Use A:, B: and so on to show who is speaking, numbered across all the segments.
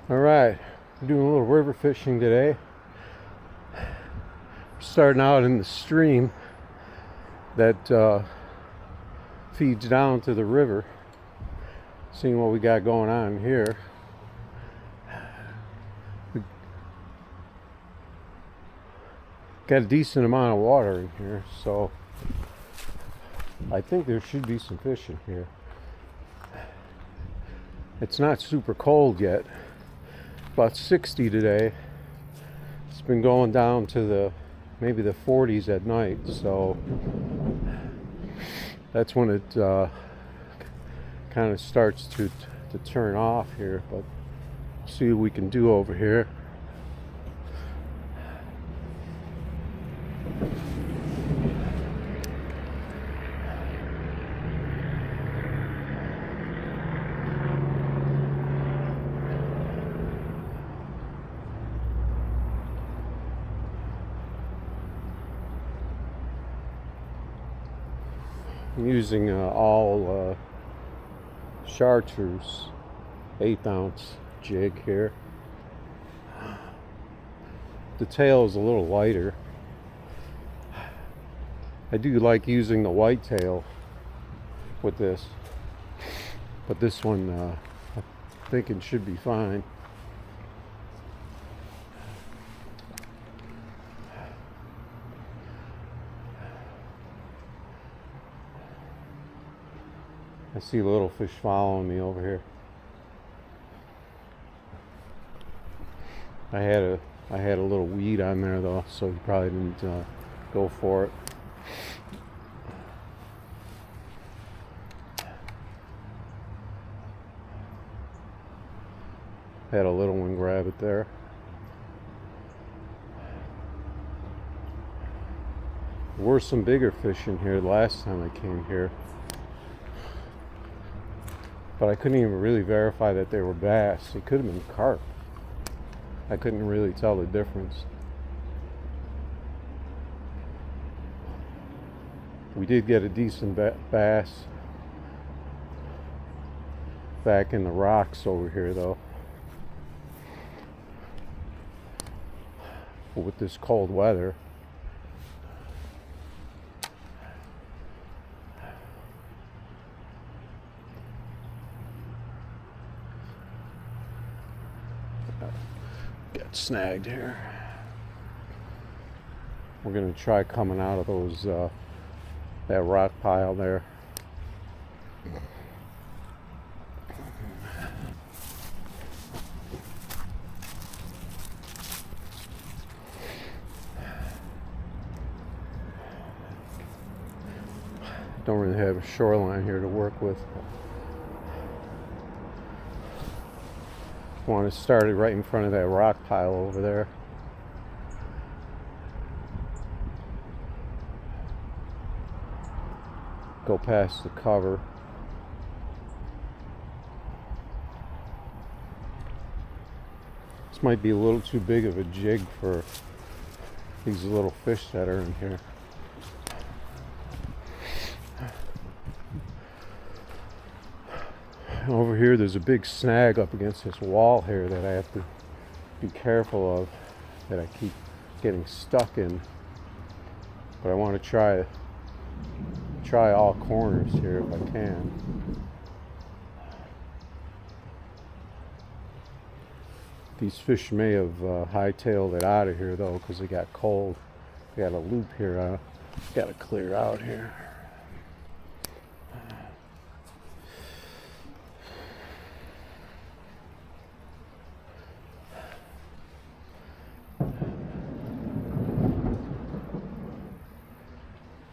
A: All right, we're doing a little river fishing today. Starting out in the stream that feeds down to the river. Seeing what we got going on here. We got a decent amount of water in here, so I think there should be some fish in here. It's not super cold yet. About 60 today. It's been going down to maybe the 40s at night, so that's when it kind of starts to turn off here. But see what we can do over here. I'm using all chartreuse 1/8 ounce jig here. The tail is a little lighter. I do like using the white tail with this, but this one I think it should be fine. I see a little fish following me over here. I had a little weed on there though, so he probably didn't go for it. Had a little one grab it there. There were some bigger fish in here the last time I came here, but I couldn't even really verify that they were bass. It could have been carp. I couldn't really tell the difference. We did get a decent bass back in the rocks over here though. But with this cold weather, got snagged here. We're gonna try coming out of those that rock pile there. Don't really have a shoreline here to work with. Want to start it right in front of that rock pile over there. Go past the cover. This might be a little too big of a jig for these little fish that are in here. Over here there's a big snag up against this wall here that I have to be careful of, that I keep getting stuck in. But I want to try all corners here if I can. These fish may have hightailed it out of here though, because it got cold. We got a loop here I got to clear out here.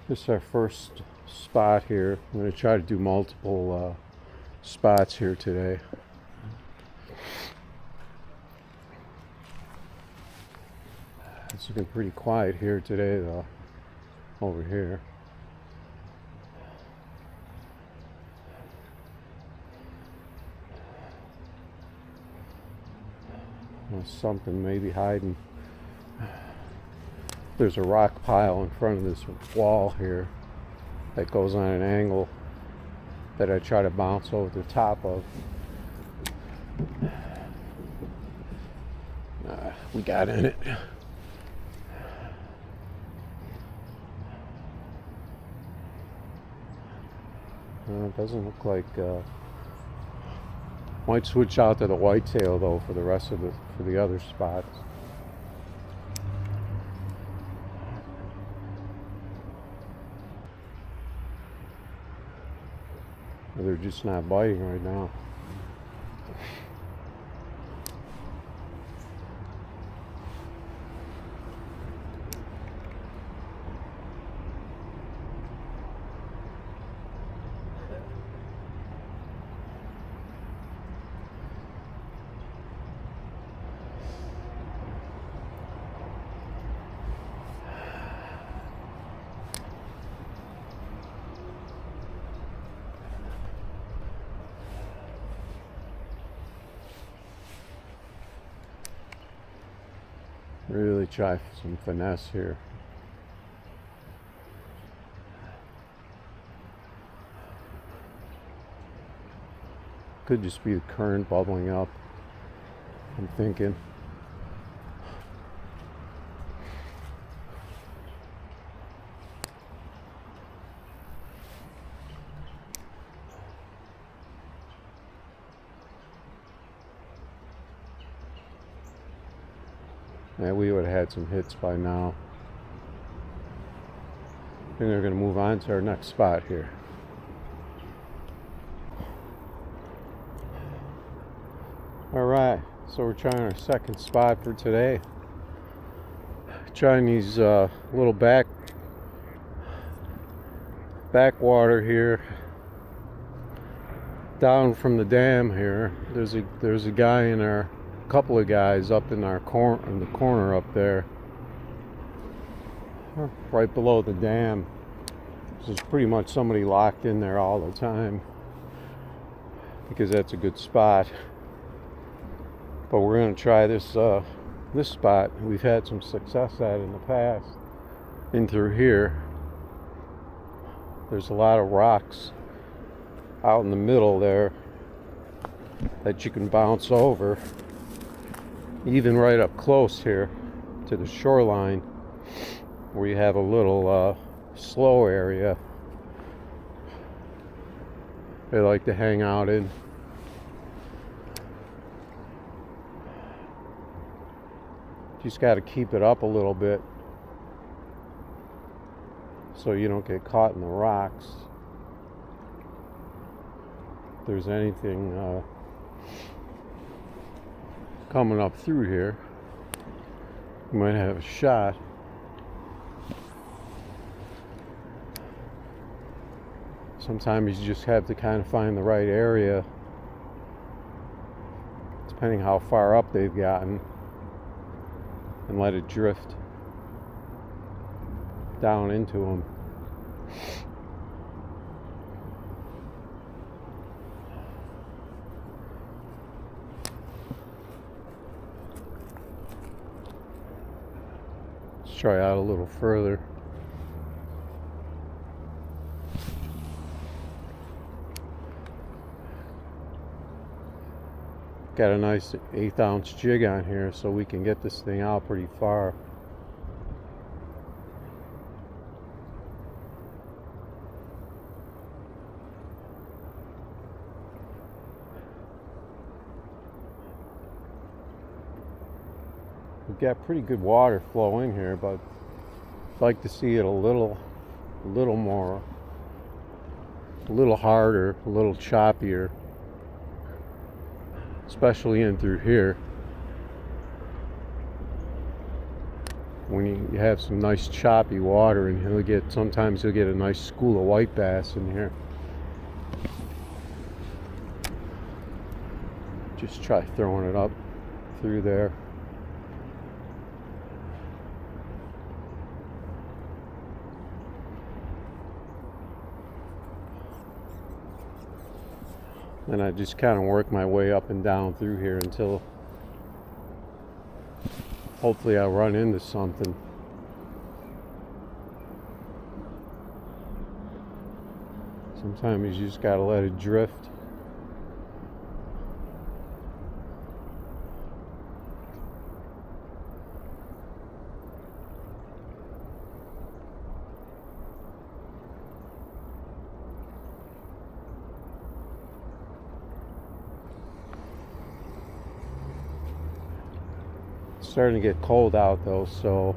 A: This is our first spot here. I'm going to try to do multiple spots here today. It's looking pretty quiet here today though, over here. There's something maybe hiding. There's a rock pile in front of this wall here that goes on an angle that I try to bounce over the top of. We got in it. It doesn't look like. Might switch out to the whitetail though for the rest of the other spots. They're just not biting right now. Really try some finesse here. Could just be the current bubbling up, I'm thinking. Yeah, we would have had some hits by now. I think they're going to move on to our next spot here. Alright, so we're trying our second spot for today. Trying these little backwater here down from the dam here. There's a guy in our couple of guys up in our in the corner up there, right below the dam. There's pretty much somebody locked in there all the time because that's a good spot. But we're going to try this spot. We've had some success at in the past. In through here, there's a lot of rocks out in the middle there that you can bounce over. Even right up close here to the shoreline, where you have a little slow area they like to hang out in. Just got to keep it up a little bit so you don't get caught in the rocks. If there's anything coming up through here, you might have a shot. Sometimes you just have to kind of find the right area, depending how far up they've gotten, and let it drift down into them. Let's try out a little further. Got a nice 1/8 ounce jig on here, so we can get this thing out pretty far. We've got pretty good water flow in here, but I'd like to see it a little more, a little harder, a little choppier. Especially in through here, when you have some nice choppy water, and sometimes he'll get a nice school of white bass in here. Just try throwing it up through there. And I just kind of work my way up and down through here until hopefully I run into something. Sometimes you just gotta let it drift. starting to get cold out though, so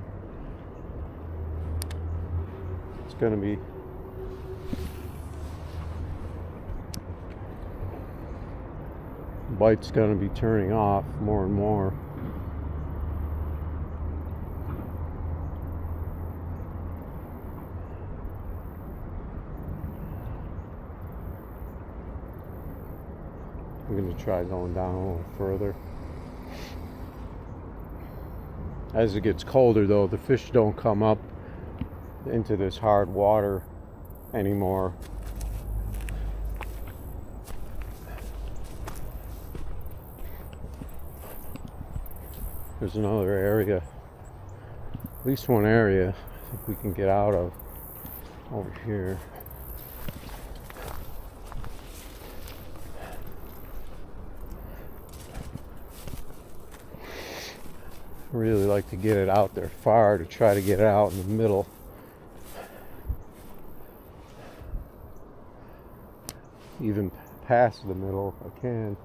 A: it's gonna be bite's gonna be turning off more and more. I'm going to try going down a little further. As it gets colder though, the fish don't come up into this hard water anymore. There's another area, at least one area I think we can get out of over here. I really like to get it out there far to try to get it out in the middle. Even past the middle if I can.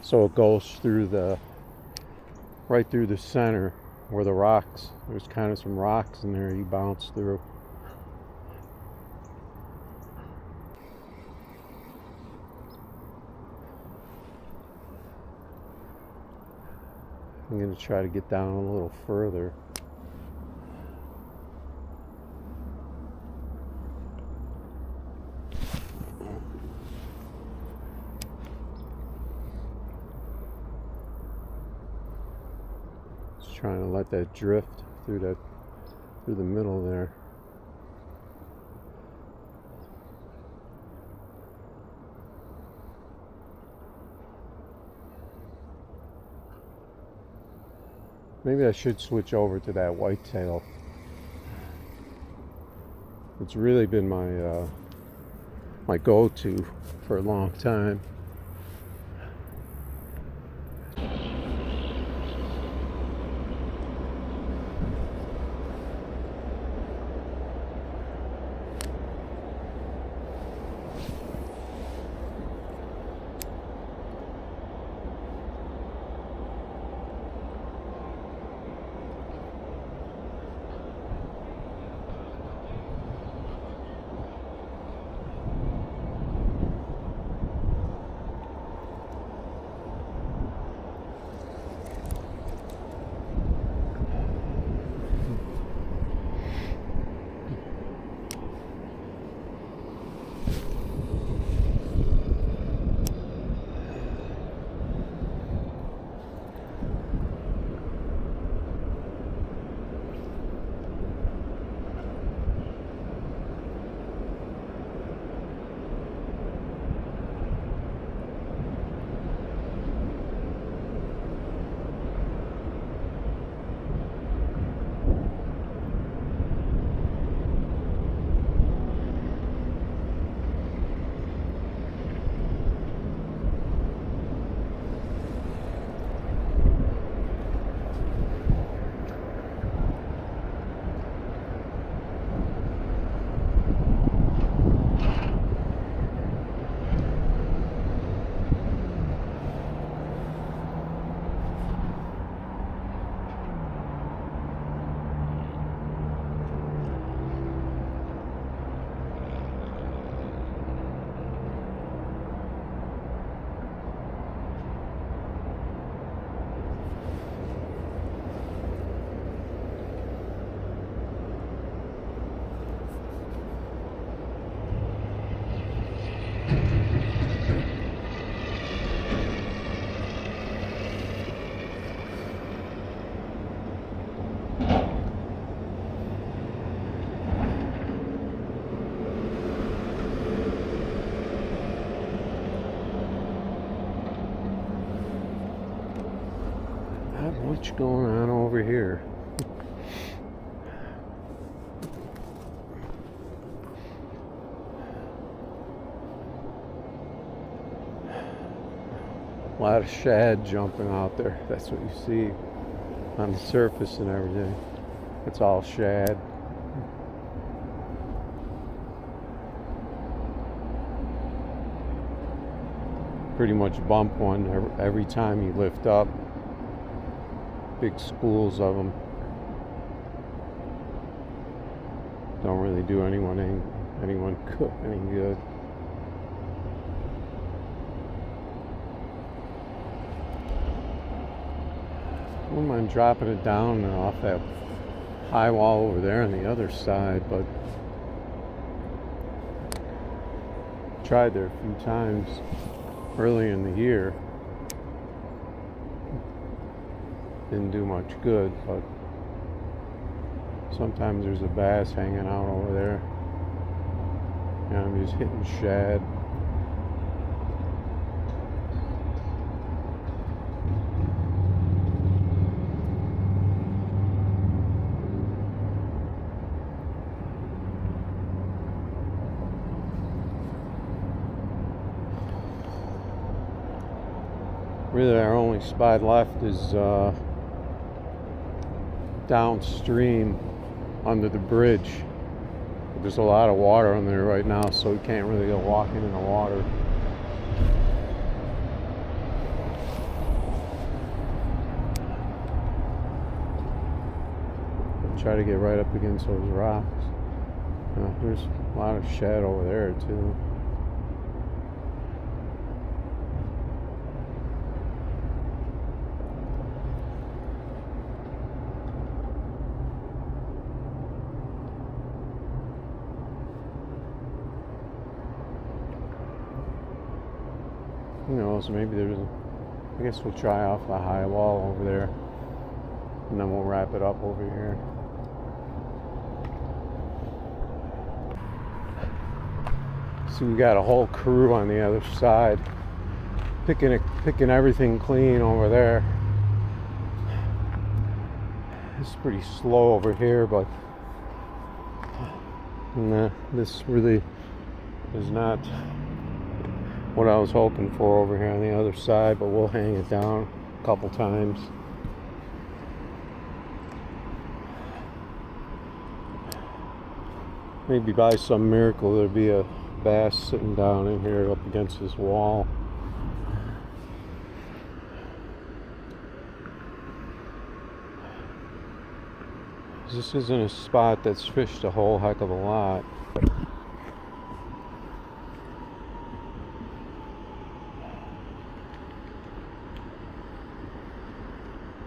A: So it goes through right through the center where the rocks, there's kind of some rocks in there you bounce through. I'm going to try to get down a little further. Just trying to let that drift through the middle there. Maybe I should switch over to that whitetail. It's really been my go-to for a long time. What's going on over here? A lot of shad jumping out there. That's what you see on the surface and everything. It's all shad. Pretty much bump one every time you lift up. big schools of them. Don't really do anyone any good. Wouldn't mind dropping it down off that high wall over there on the other side, but tried there a few times early in the year. Didn't do much good, but sometimes there's a bass hanging out over there. And I'm just hitting shad. Really, our only spot left is downstream under the bridge. There's a lot of water on there right now, so we can't really go walking in the water. Try to get right up against those rocks. There's a lot of shad over there too. Who knows, maybe I guess we'll try off the high wall over there, and then we'll wrap it up over here. So we got a whole crew on the other side, picking everything clean over there. It's pretty slow over here, but this really is not what I was hoping for over here on the other side, but we'll hang it down a couple times. Maybe by some miracle there'll be a bass sitting down in here up against this wall. This isn't a spot that's fished a whole heck of a lot.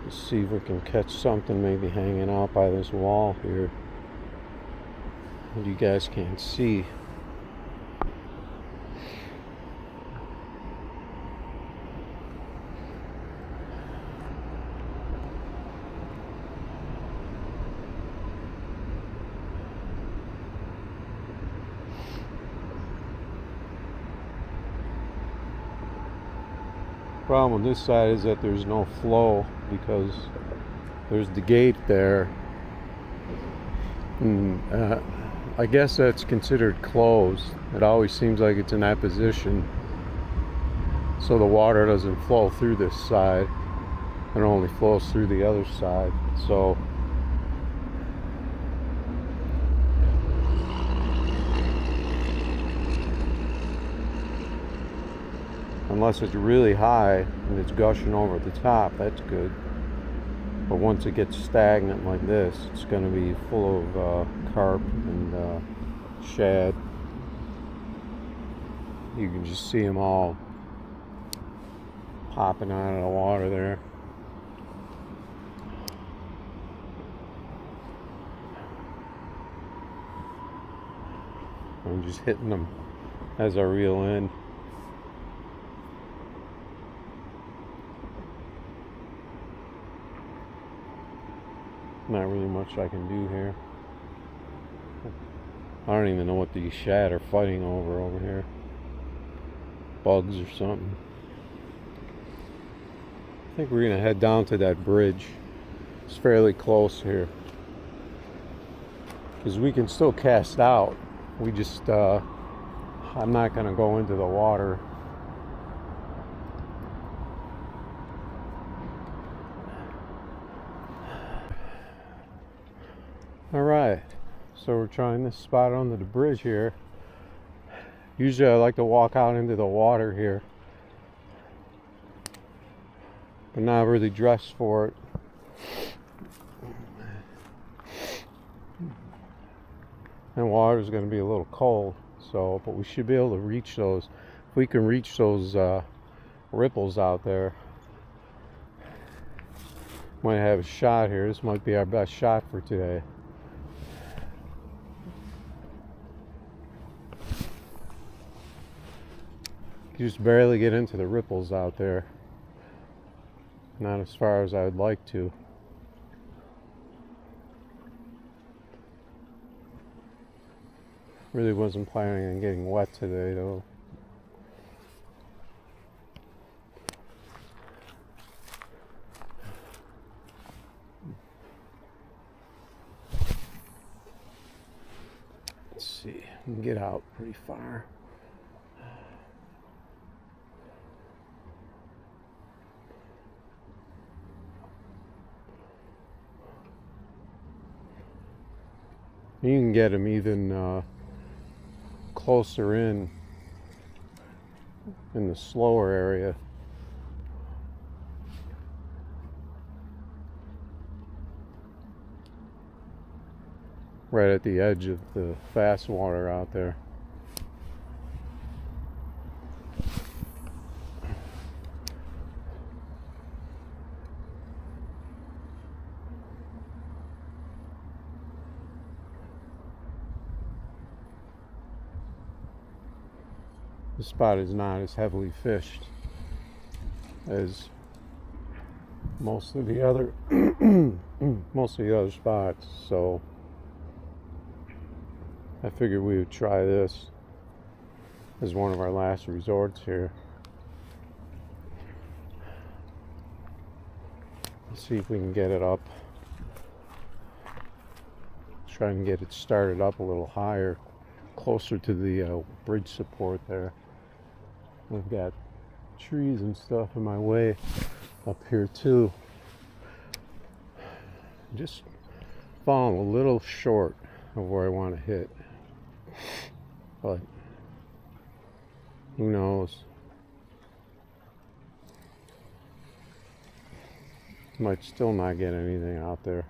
A: Let's see if we can catch something maybe hanging out by this wall here that you guys can't see. Problem with this side is that there's no flow because there's the gate there, and I guess that's considered closed. It always seems like it's in that position, so the water doesn't flow through this side, it only flows through the other side. So unless it's really high and it's gushing over the top, that's good. But once it gets stagnant like this, it's going to be full of carp and shad. You can just see them all popping out of the water there. I'm just hitting them as I reel in. Not really much I can do here. I don't even know what these shad are fighting over here. Bugs or something. I think we're gonna head down to that bridge. It's fairly close here, because we can still cast out. We just I'm not gonna go into the water. Alright, so we're trying this spot under the bridge here. Usually I like to walk out into the water here, but not really dressed for it. And water is going to be a little cold, so but we should be able to reach those. If we can reach those ripples out there, might have a shot here. This might be our best shot for today. You just barely get into the ripples out there. Not as far as I would like to. Really wasn't planning on getting wet today though. Let's see, we can get out pretty far. You can get them even closer in the slower area. Right at the edge of the fast water out there. This spot is not as heavily fished as most of the other spots, so I figured we would try this as one of our last resorts here. Let's see if we can get it up. Try and get it started up a little higher, closer to the bridge support there. I've got trees and stuff in my way up here too. Just falling a little short of where I want to hit, but who knows? Might still not get anything out there.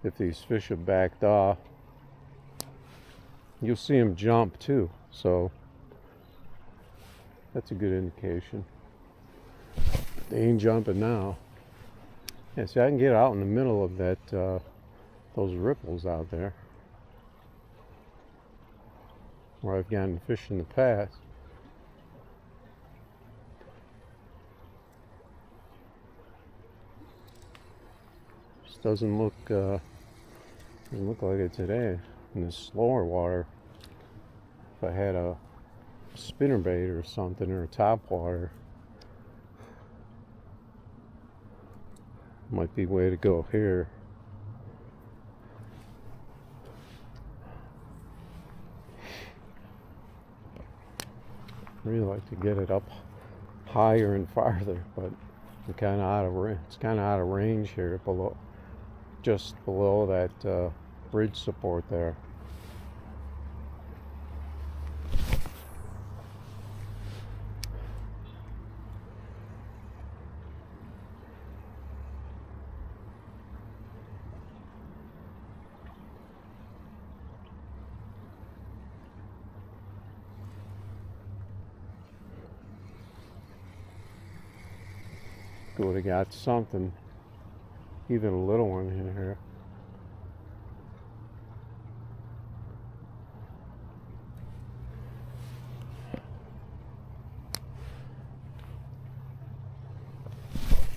A: If these fish have backed off, you'll see them jump too, so that's a good indication. They ain't jumping now. Yeah, see, I can get out in the middle of that those ripples out there where I've gotten fish in the past. Just doesn't look like it today in the slower water. If I had a spinnerbait or something, or a topwater, might be way to go here. Really like to get it up higher and farther, but I'm kind of out of range. It's kind of out of range here, below, just below that bridge support there. Would have got something, even a little one in here.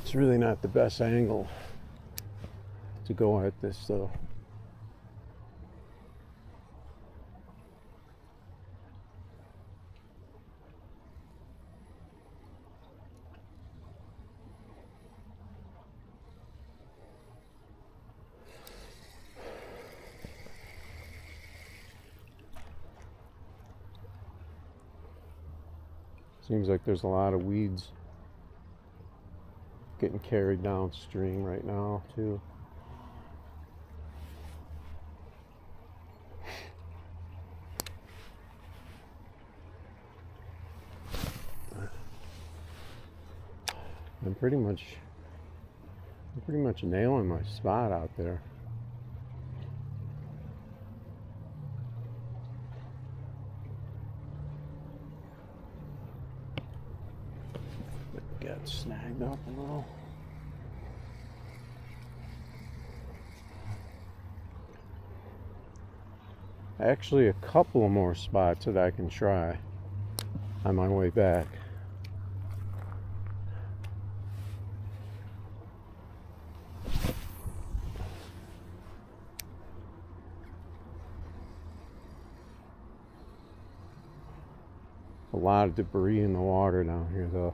A: It's really not the best angle to go at this though. Seems like there's a lot of weeds getting carried downstream right now too. I'm pretty much nailing my spot out there. Got snagged up a little. Actually, a couple of more spots that I can try on my way back. A lot of debris in the water down here, though.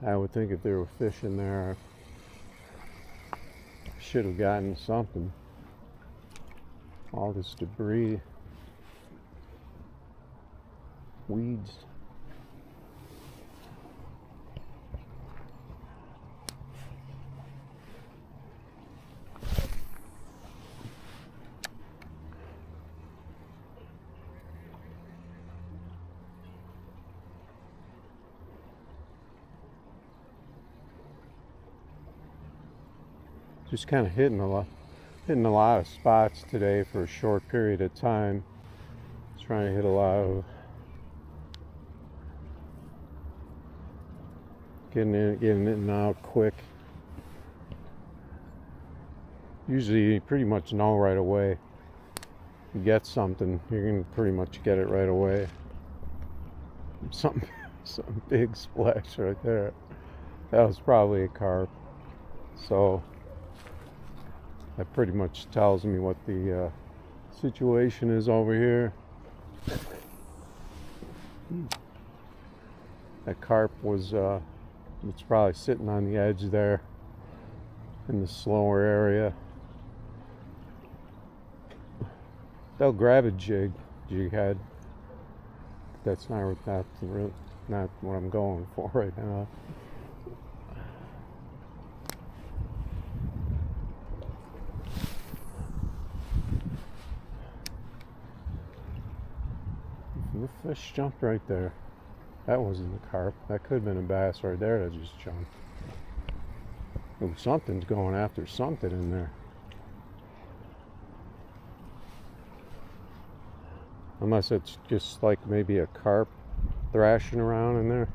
A: I would think if there were fish in there, I should have gotten something. All this debris, weeds. Just kind of hitting a lot of spots today for a short period of time. Trying to hit a lot of getting in and out quick. Usually you pretty much know right away. You get something, you're gonna pretty much get it right away. Some big splash right there. That was probably a carp. So that pretty much tells me what the situation is over here. That carp was it's probably sitting on the edge there in the slower area. They'll grab a jig head. That's not what I'm going for right now. The fish jumped right there. That wasn't a carp. That could have been a bass right there that just jumped. Oh, something's going after something in there. Unless it's just like maybe a carp thrashing around in there.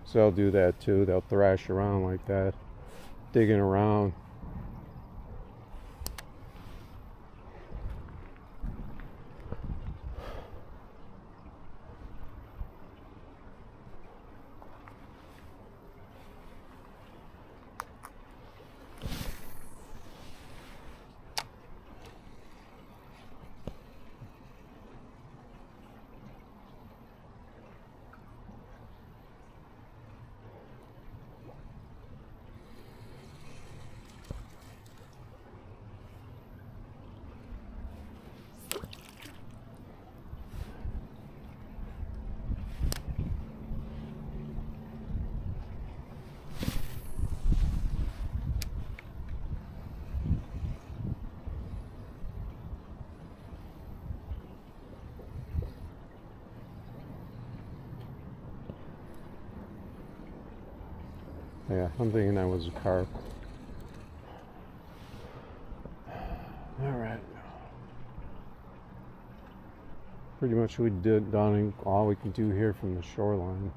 A: So they'll do that too. They'll thrash around like that, digging around. Yeah, I'm thinking that was a carp. Alright. Pretty much we did done all we can do here from the shoreline.